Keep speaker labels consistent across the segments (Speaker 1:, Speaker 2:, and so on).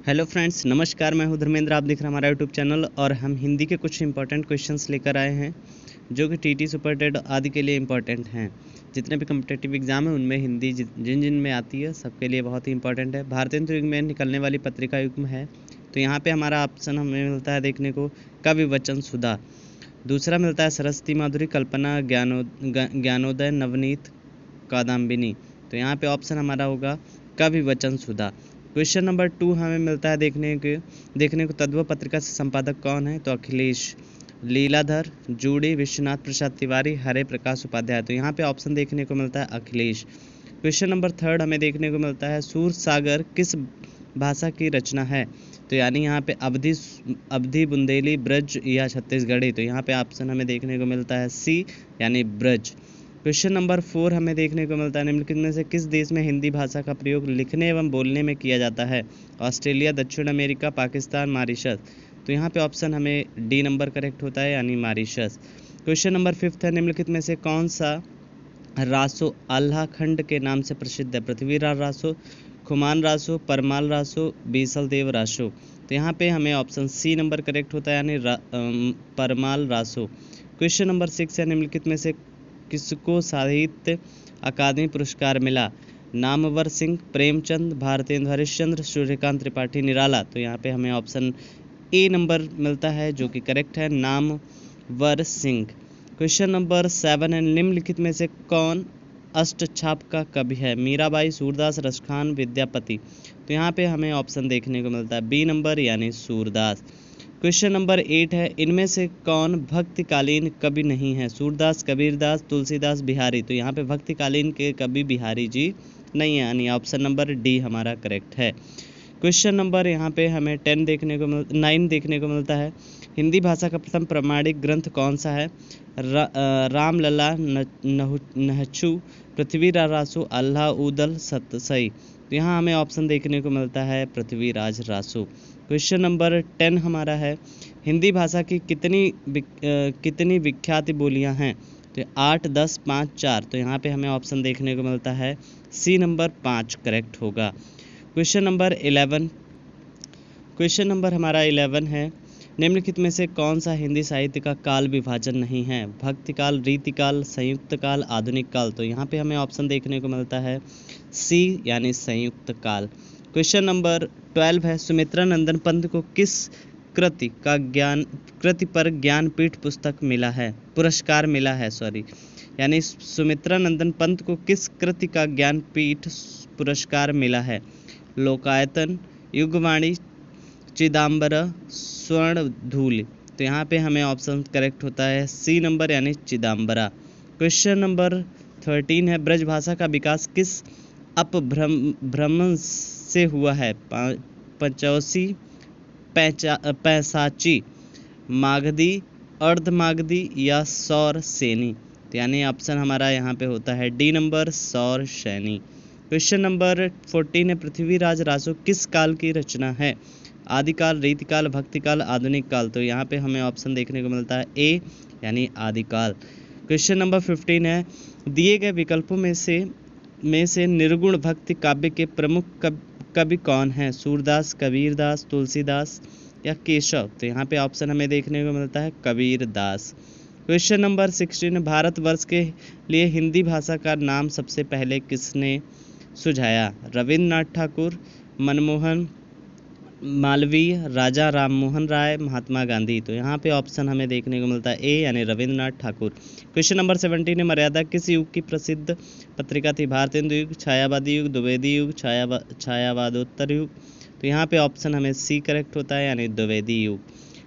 Speaker 1: Hello friends, नमस्कार। मैं हूं धर्मेंद्र। आप देख रहे हैं हमारा यूट्यूब चैनल और हम हिंदी के कुछ इंपॉर्टेंट क्वेश्चंस लेकर आए हैं जो कि टीटी सुपर टेट आदि के लिए इंपॉर्टेंट हैं। जितने भी कम्पिटेटिव एग्जाम है उनमें हिंदी जिन जिन में आती है सबके लिए बहुत ही इंपॉर्टेंट है। भारतीय युग में निकलने वाली पत्रिका युग्म है। तो यहाँ पे हमारा ऑप्शन हमें मिलता है देखने को कवि वचन सुधा। दूसरा मिलता है सरस्वती माधुरी, कल्पना, ज्ञानोदय, नवनीत, कादम्बिनी। तो यहाँ पे ऑप्शन हमारा होगा कवि वचन सुधा। क्वेश्चन नंबर 2 हमें मिलता है देखने को तद्भव पत्रिका से संपादक कौन है? तो अखिलेश, लीलाधर, जूड़ी, विश्वनाथ प्रसाद तिवारी, हरे प्रकाश उपाध्याय। तो यहाँ पे ऑप्शन देखने को मिलता है अखिलेश। क्वेश्चन नंबर 3 हमें देखने को मिलता है सूर सागर किस भाषा की रचना है? तो यानी यहाँ पे अवधी, बुंदेली, ब्रज या छत्तीसगढ़ी। तो यहाँ पे ऑप्शन हमें देखने को मिलता है सी यानी ब्रज। क्वेश्चन नंबर 4 हमें देखने को मिलता है निम्नलिखित में से किस देश में हिंदी भाषा का प्रयोग लिखने एवं बोलने में किया जाता है? ऑस्ट्रेलिया, दक्षिण अमेरिका, पाकिस्तान, मॉरिशस। तो यहाँ पे ऑप्शन हमें डी नंबर करेक्ट होता है यानी मॉरिशस। क्वेश्चन नंबर 5 है निम्नलिखित में से कौन सा रासो आल्हा खंड के नाम से प्रसिद्ध है? पृथ्वीराज रासो, खुमान रासो, परमाल रासो, बीसल देव रासो। तो यहाँ पे हमें ऑप्शन सी नंबर करेक्ट होता है यानी परमाल रासो। क्वेश्चन नंबर 6 है निम्नलिखित में से किसको साहित्य अकादमी पुरस्कार मिला? नामवर सिंह, प्रेमचंद, भारतेंदु हरिश्चंद्र, सूर्यकांत त्रिपाठी, निराला। तो यहाँ पे हमें ऑप्शन ए नंबर मिलता है जो कि करेक्ट है, नामवर सिंह। क्वेश्चन नंबर 7 है निम्नलिखित में से कौन अष्टछाप का कवि है? मीराबाई, सूरदास, रसखान, विद्यापति। तो यहाँ पे हमें ऑप्शन देखने को मिलता है बी नंबर यानी सूरदास। क्वेश्चन नंबर 8 है इनमें से कौन भक्तिकालीन कवि नहीं है? सूरदास, कबीरदास, तुलसीदास, बिहारी। तो यहाँ पे भक्तिकालीन के कवि बिहारी जी नहीं है यानी ऑप्शन नंबर डी हमारा करेक्ट है। क्वेश्चन नंबर यहाँ पे हमें 9 देखने को मिलता है हिंदी भाषा का प्रथम प्रमाणिक ग्रंथ कौन सा है? रामलला, नहचु, पृथ्वीराज रासो, अल्लाह उदल, सतसई। तो यहाँ हमें ऑप्शन देखने को मिलता है पृथ्वीराज रासो। क्वेश्चन नंबर 10 हमारा है हिंदी भाषा की कितनी विख्यात बोलियां हैं? तो 8, 10, 5, 4। तो यहाँ पे हमें ऑप्शन देखने को मिलता है सी नंबर 5 करेक्ट होगा। क्वेश्चन नंबर 11 हमारा 11 है निम्नलिखित में से कौन सा हिंदी साहित्य का काल विभाजन नहीं है? भक्तिकाल, रीतिकाल, संयुक्त काल, आधुनिक काल। तो यहाँ पे हमें ऑप्शन देखने को मिलता है सी यानी संयुक्त काल। क्वेश्चन नंबर 12 है सुमित्रा नंदन पंत को किस कृति पर ज्ञानपीठ पुरस्कार मिला है यानी सुमित्रा नंदन पंत को किस कृति का ज्ञानपीठ पुरस्कार मिला है? लोकायतन, युगवाणी, चिदाम्बर, स्वर्ण धूल। तो यहाँ पे हमें ऑप्शन करेक्ट होता है सी नंबर यानी चिदाम्बरा। क्वेश्चन नंबर 13 है ब्रजभाषा का विकास किस अपभ्रंश से हुआ है? पंचौसी, पैसाची, मागधी, अर्धमागधी या सौर सैनी। तो यानी ऑप्शन हमारा यहाँ पे होता है डी नंबर सौर सैनी। क्वेश्चन नंबर 14 है पृथ्वीराज रासो किस काल की रचना है? आदिकाल, रीतिकाल, भक्तिकाल, आधुनिक काल। तो यहाँ पे हमें ऑप्शन देखने को मिलता है ए यानी आदिकाल। क्वेश्चन नंबर 15 है दिए गए विकल्पों में से निर्गुण भक्ति काव्य के प्रमुख कवि कौन है? सूरदास, कबीरदास, तुलसीदास या केशव। तो यहाँ पे ऑप्शन हमें देखने को मिलता है कबीरदास। क्वेश्चन नंबर 16 भारतवर्ष के लिए हिंदी भाषा का नाम सबसे पहले किसने सुझाया? रविन्द्रनाथ ठाकुर, मनमोहन मालवीय, राजा राममोहन राय, महात्मा गांधी। तो यहाँ पे ऑप्शन हमें देखने को मिलता है ए यानी रविन्द्रनाथ ठाकुर। क्वेश्चन नंबर 17 है मर्यादा किस युग की प्रसिद्ध पत्रिका थी? भारतेंदु युग, छायावादी युग, द्विवेदी युग, छायावादोत्तर युग। तो यहाँ पे ऑप्शन हमें सी करेक्ट होता है यानी द्विवेदी युग।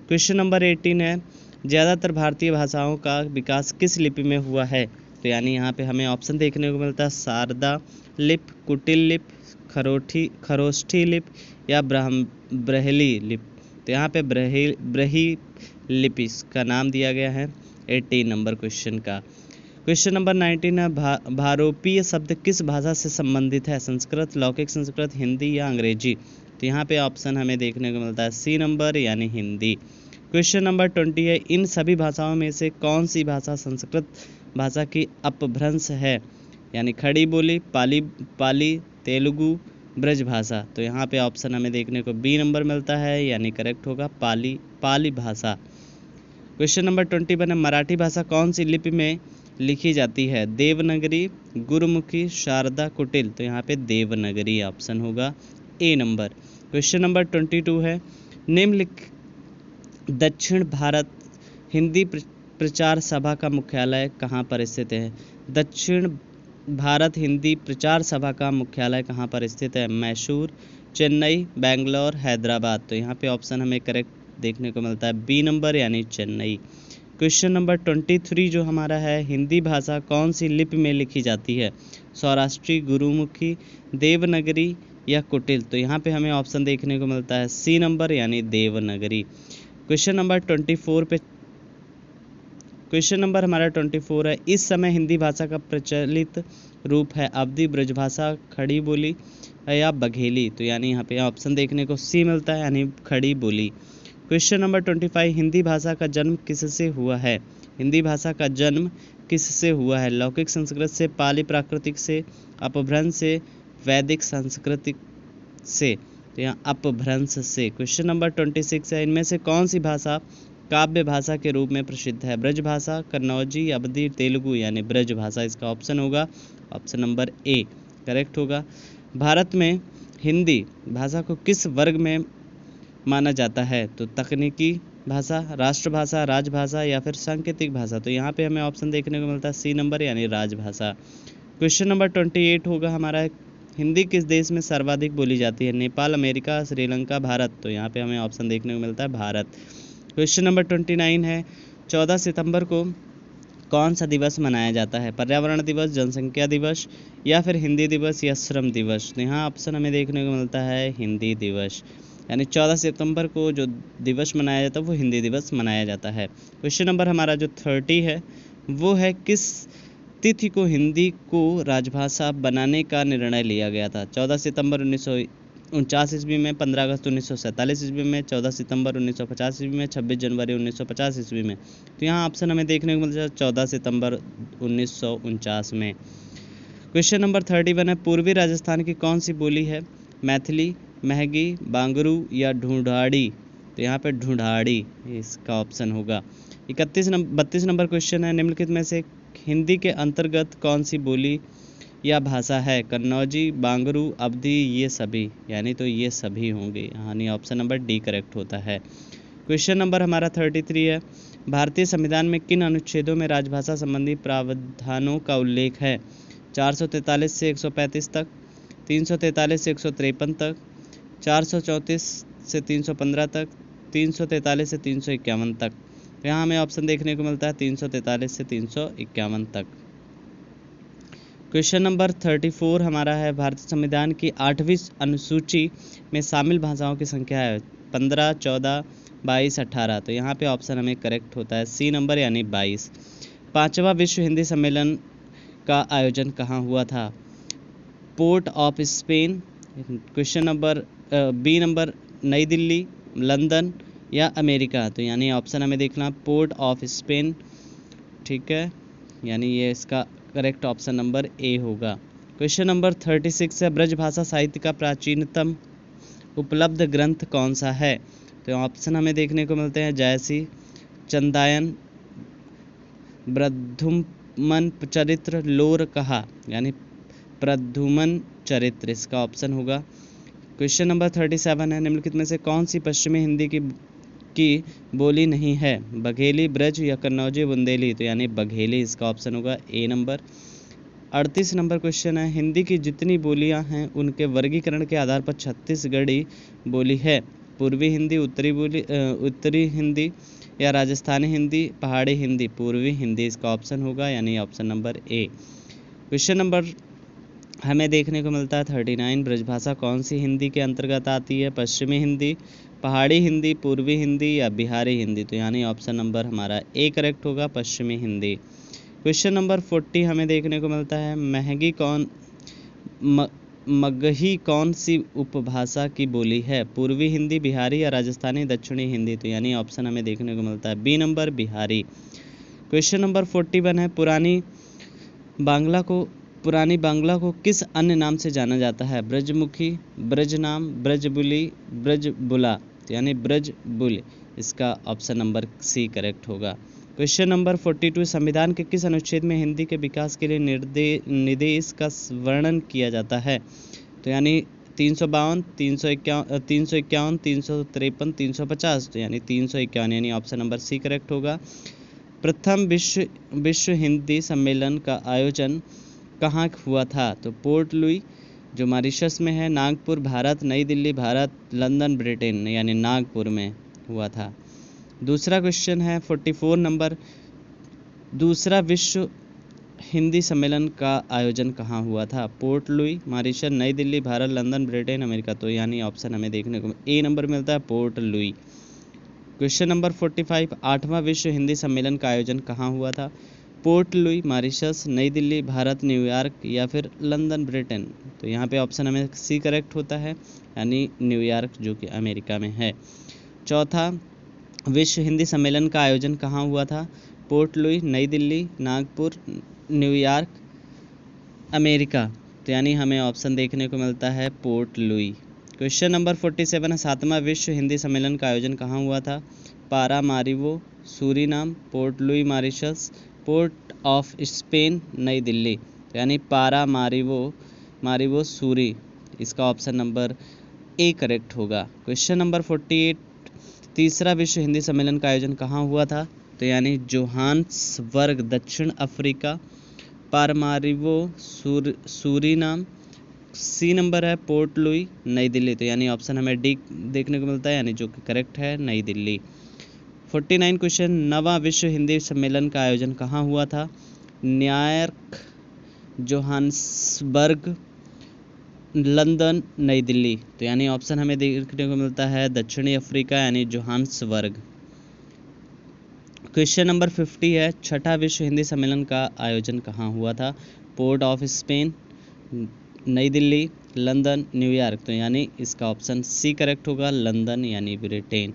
Speaker 1: क्वेश्चन नंबर 18 है ज़्यादातर भारतीय भाषाओं का विकास किस लिपि में हुआ है? तो यानी यहाँ पे हमें ऑप्शन देखने को मिलता है शारदा लिपि, कुटिल लिपि, खरोष्ठी लिपि या ब्राह्मी लिपि। तो यहाँ पे ब्रही लिपि का नाम दिया गया है 18 नंबर क्वेश्चन का। क्वेश्चन नंबर 19 है भारोपीय शब्द किस भाषा से संबंधित है? संस्कृत, लौकिक संस्कृत, हिंदी या अंग्रेजी। तो यहाँ पे ऑप्शन हमें देखने को मिलता है सी नंबर यानी हिंदी। क्वेश्चन नंबर 20 है इन सभी भाषाओं में से कौन सी भाषा संस्कृत भाषा की अपभ्रंश है? यानी खड़ी बोली, पाली, तेलुगु, ब्रजभाषा, तो यहाँ पे ऑप्शन हमें देखने को बी नंबर मिलता है, यानी करेक्ट होगा पाली भाषा। क्वेश्चन नंबर 21 है, मराठी भाषा कौन सी लिपि में लिखी जाती है? देवनागरी, गुरुमुखी, शारदा, कुटिल, तो यहाँ पे देवनागरी ऑप्शन होगा ए नंबर। क्वेश्चन नंबर 22 है, निम्नलिखित दक्षिण भारत हिंदी प्रचार सभा का मुख्यालय कहाँ पर स्थित है? दक्षिण भारत हिंदी प्रचार सभा का मुख्यालय कहाँ पर स्थित है? मैसूर, चेन्नई, बेंगलोर, हैदराबाद, तो यहाँ पे ऑप्शन हमें करेक्ट देखने को मिलता है बी नंबर, यानी चेन्नई। क्वेश्चन नंबर 23 जो हमारा है, हिंदी भाषा कौन सी लिपि में लिखी जाती है? सौराष्ट्री, गुरुमुखी, देवनागरी या कुटिल, तो यहाँ पे हमें ऑप्शन देखने को मिलता है सी नंबर, यानी देवनागरी। क्वेश्चन नंबर 24 पे क्वेश्चन नंबर हमारा 24 है, इस समय हिंदी भाषा का प्रचलित रूप है अवधी, ब्रजभाषा, खड़ी बोली या बघेली, तो यानी यहाँ पे ऑप्शन देखने को सी मिलता है, यानी खड़ी बोली। क्वेश्चन नंबर 25, हिंदी भाषा का जन्म किससे हुआ है? हिंदी भाषा का जन्म किससे हुआ है? लौकिक संस्कृत से, पाली प्राकृतिक से, अपभ्रंश से, वैदिक संस्कृत से, तो यहाँ अपभ्रंश से। क्वेश्चन नंबर 26 है, इनमें से कौन सी भाषा काव्य भाषा के रूप में प्रसिद्ध है? ब्रजभाषा, कन्नौजी, अवधी, तेलुगु, यानी ब्रजभाषा इसका ऑप्शन होगा ऑप्शन नंबर ए करेक्ट होगा। भारत में हिंदी भाषा को किस वर्ग में माना जाता है? तो तकनीकी भाषा, राष्ट्रभाषा, राजभाषा या फिर सांकेतिक भाषा, तो यहाँ पे हमें ऑप्शन देखने को मिलता है सी नंबर, यानी राजभाषा। क्वेश्चन नंबर 28 होगा हमारा, हिंदी किस देश में सर्वाधिक बोली जाती है? नेपाल, अमेरिका, श्रीलंका, भारत, तो यहाँ पे हमें ऑप्शन देखने को मिलता है भारत। क्वेश्चन नंबर 29 है, 14 सितंबर को कौन सा दिवस मनाया जाता है? पर्यावरण दिवस, जनसंख्या दिवस या फिर हिंदी दिवस या श्रम दिवस, तो यहाँ ऑप्शन हमें देखने को मिलता है हिंदी दिवस, यानी 14 सितंबर को जो दिवस मनाया जाता है वो हिंदी दिवस मनाया जाता है। क्वेश्चन नंबर हमारा जो 30 है वो है, किस तिथि को हिंदी को राजभाषा बनाने का निर्णय लिया गया था? 14 सितंबर 1949 ईस्वी में, 15 अगस्त 1947 ईस्वी में, 14 सितंबर 1950 ईस्वी में, 26 जनवरी 1950 ईस्वी में, तो यहाँ ऑप्शन हमें देखने को मिलता है 14 सितंबर 1949 में। क्वेश्चन नंबर 31 है, पूर्वी राजस्थान की कौन सी बोली है? मैथिली, महगी, बांगरू या ढूंढाड़ी, तो यहाँ पे ढूंढाड़ी इसका ऑप्शन होगा। 32 नंबर क्वेश्चन है, निम्नलिखित में से हिंदी के अंतर्गत कौन सी बोली या भाषा है? कन्नौजी, बांगरू, अवधी, ये सभी, यानी तो ये सभी होंगे, यानी ऑप्शन नंबर डी करेक्ट होता है। क्वेश्चन नंबर हमारा 33 है, भारतीय संविधान में किन अनुच्छेदों में राजभाषा संबंधी प्रावधानों का उल्लेख है? 443 से 135 तक, 343 से 153 तक, 434 से 315 तक, 343 से 351 तक, तो यहाँ हमें ऑप्शन देखने को मिलता है 343 से 351 तक। क्वेश्चन नंबर 34 हमारा है, भारतीय संविधान की 8वीं अनुसूची में शामिल भाषाओं की संख्या है? 15, 14, 22, 18, तो यहाँ पे ऑप्शन हमें करेक्ट होता है सी नंबर, यानी 22। 5वां विश्व हिंदी सम्मेलन का आयोजन कहाँ हुआ था? Port of Spain. Question number B number, New Delhi, London या अमेरिका, तो यानी ऑप्शन हमें देखना पोर्ट ऑफ स्पेन, ठीक है, यानी ये इसका करेक्ट ऑप्शन नंबर ए होगा। क्वेश्चन नंबर 36 है, ब्रजभाषा साहित्य का प्राचीनतम उपलब्ध ग्रंथ कौन सा है? तो ऑप्शन हमें देखने को मिलते हैं जयसी, चंदायन, प्रद्युम्न चरित्र, लोर कहा, यानी प्रद्युम्न चरित्र इसका ऑप्शन होगा। क्वेश्चन नंबर 37 है, निम्नलिखित में से कौन सी पश्चिमी हिंदी की बोली नहीं है? बघेली, ब्रज या कन्नौजी, बुंदेली, तो यानी बघेली इसका ऑप्शन होगा ए नंबर। 38 नंबर क्वेश्चन है, हिंदी की जितनी बोलियां हैं उनके वर्गीकरण के आधार पर छत्तीसगढ़ी बोली है? पूर्वी हिंदी, उत्तरी हिंदी या राजस्थानी हिंदी, पहाड़ी हिंदी, पूर्वी हिंदी इसका ऑप्शन होगा, यानी option number A. Question number हमें देखने को मिलता है 39, ब्रजभाषा कौन सी हिंदी के अंतर्गत आती है? पश्चिमी हिंदी, पहाड़ी हिंदी, पूर्वी हिंदी या बिहारी हिंदी, तो यानी ऑप्शन नंबर हमारा ए करेक्ट होगा, पश्चिमी हिंदी। क्वेश्चन नंबर 40 हमें देखने को मिलता है, मगही कौन सी उपभाषा की बोली है? पूर्वी हिंदी, बिहारी या राजस्थानी, दक्षिणी हिंदी, तो यानी ऑप्शन हमें देखने को मिलता है B number, Bihari. Question number 41 है, पुरानी बांग्ला को पुरानी बांग्ला को किस अन्य नाम से जाना जाता है? ब्रजमुखी, ब्रजनाम, ब्रजबुली, ब्रजबुला, तो यानी ब्रजबुल। इसका ऑप्शन नंबर सी करेक्ट होगा। क्वेश्चन नंबर 42, संविधान के किस अनुच्छेद में हिंदी के विकास के लिए निर्देश का वर्णन किया जाता है? तो यानी 352, 351, 353, 350, तो यानी 351, यानी ऑप्शन नंबर सी करेक्ट होगा। प्रथम विश्व हिंदी सम्मेलन का आयोजन कहाँ हुआ था? तो पोर्ट लुई जो मॉरिशस में है, नागपुर भारत, नई दिल्ली भारत, लंदन ब्रिटेन, यानी नागपुर में हुआ था। दूसरा क्वेश्चन है 44 नंबर, दूसरा विश्व हिंदी सम्मेलन का आयोजन कहाँ हुआ था? पोर्ट लुई, मॉरिशस, नई Delhi Bharat, London Britain, America, तो यानी ऑप्शन हमें देखने को ए नंबर मिलता है, पोर्ट लुई। क्वेश्चन नंबर 45, आठवां विश्व हिंदी सम्मेलन का आयोजन कहाँ हुआ था? पोर्ट लुई, मॉरिशस, नई दिल्ली भारत, न्यूयॉर्क, या फिर लंदन ब्रिटेन, तो यहाँ पे ऑप्शन हमें सी करेक्ट होता है, यानी न्यूयॉर्क जो कि अमेरिका में है। चौथा विश्व हिंदी सम्मेलन का आयोजन कहाँ हुआ था? Port Louis, New Delhi, Nagpur, New York, America, तो यानी हमें ऑप्शन देखने को मिलता है पोर्ट लुई। क्वेश्चन नंबर 47, सातवां विश्व हिंदी सम्मेलन का आयोजन कहाँ हुआ था? Paramaribo, Suriname, port Louis Mauritius, port of Spain, नई दिल्ली, तो यानी पारामारिबो सूरी, इसका ऑप्शन नंबर ए करेक्ट होगा। क्वेश्चन नंबर 48, तीसरा विश्व हिंदी सम्मेलन का आयोजन कहाँ हुआ था? तो यानी जोहान्सबर्ग, दक्षिण Africa, Paramaribo Suriname, C number है पोर्ट लुई, नई दिल्ली, तो यानी ऑप्शन हमें डी देखने को मिलता है, यानी जो कि करेक्ट है, नई दिल्ली। 49 क्वेश्चन, नवा विश्व हिंदी सम्मेलन का आयोजन कहाँ हुआ था? न्यूयॉर्क, जोहान्सबर्ग, लंदन, नई दिल्ली, तो यानी ऑप्शन हमें देखने को मिलता है दक्षिणी अफ्रीका, यानी जोहान्सबर्ग। क्वेश्चन नंबर 50 है, छठा विश्व हिंदी सम्मेलन का आयोजन कहाँ हुआ था? पोर्ट ऑफ स्पेन, नई दिल्ली, लंदन, न्यूयॉर्क, तो यानी इसका ऑप्शन सी करेक्ट होगा, लंदन, यानी ब्रिटेन।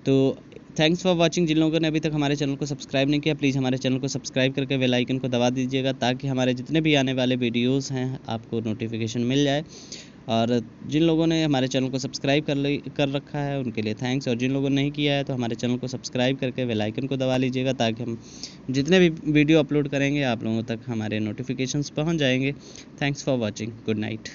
Speaker 1: तो थैंक्स फॉर वाचिंग। जिन लोगों ने अभी तक हमारे चैनल को सब्सक्राइब नहीं किया, प्लीज़ हमारे चैनल को सब्सक्राइब करके बेल आइकन को दबा दीजिएगा, ताकि हमारे जितने भी आने वाले वीडियोस हैं आपको नोटिफिकेशन मिल जाए। और जिन लोगों ने हमारे चैनल को सब्सक्राइब कर रखा है उनके लिए थैंक्स, और जिन लोगों ने नहीं किया है तो हमारे चैनल को सब्सक्राइब करके बेल आइकन को दबा लीजिएगा, ताकि हम जितने भी वीडियो अपलोड करेंगे आप लोगों तक हमारे नोटिफिकेशंस पहुंच जाएंगे। Thanks for watching, good night.